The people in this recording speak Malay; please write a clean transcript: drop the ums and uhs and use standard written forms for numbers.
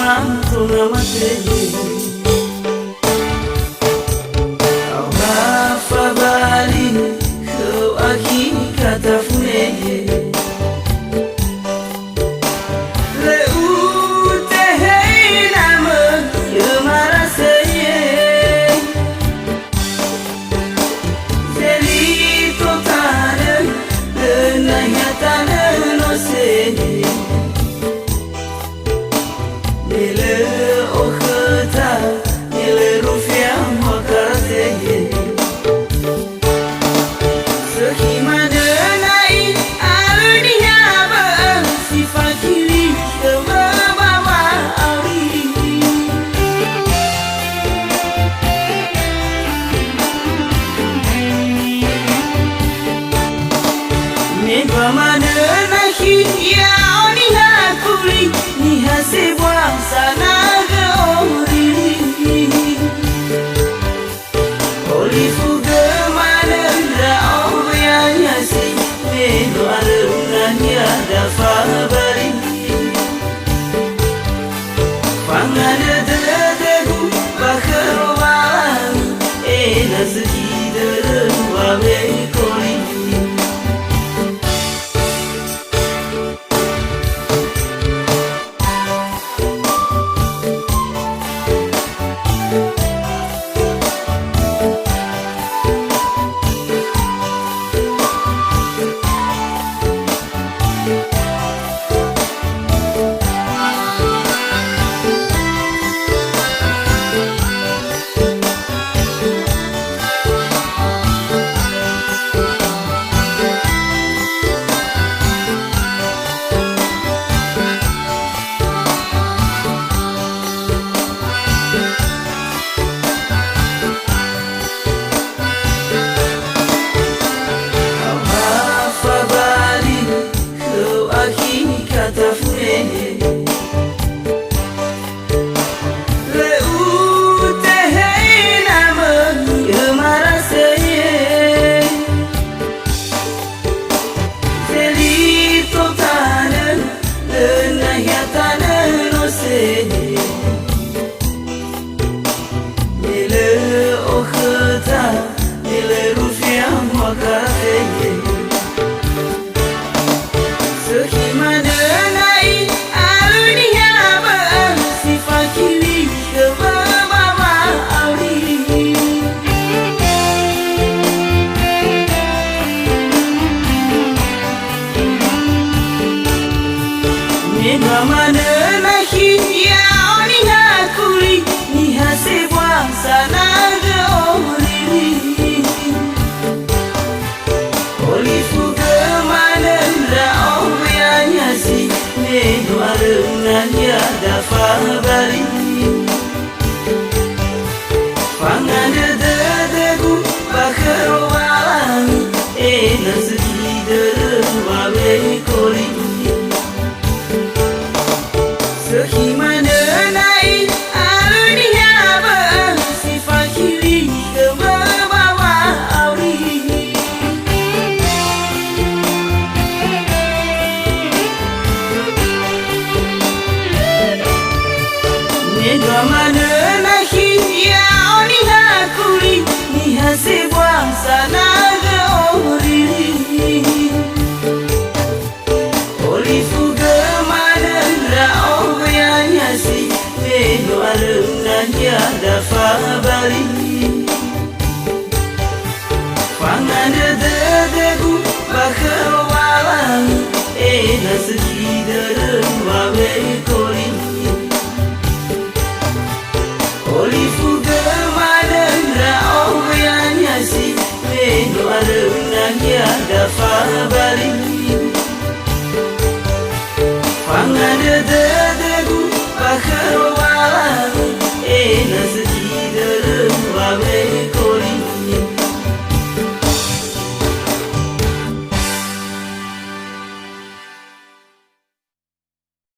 tunga mate au afadhali kau akikatafune Pamana nahi ya oni hakuri ni hasibwa sana gaori olifu gamana ra ya nyasi me doarnya da fabari pangana degu bakharwan nazki darwa me koli Pamana nahi ya oni hakuri ni hasibwa sana gaori olifu gamana ra ya nyasi me doarnya da fabari pangana degu bakharwan nazki darwa me koli Gimana naik aluniya ba si fakiri kebawa auri ne gamana nahi ya oni hakuri ni hasibwa sana gaori olifu doarnya da fabari pangana degu bakharwan nazki darwa me koli olifu gamana ra ya nyasi me doarnya da fabari pangana degu bakharwan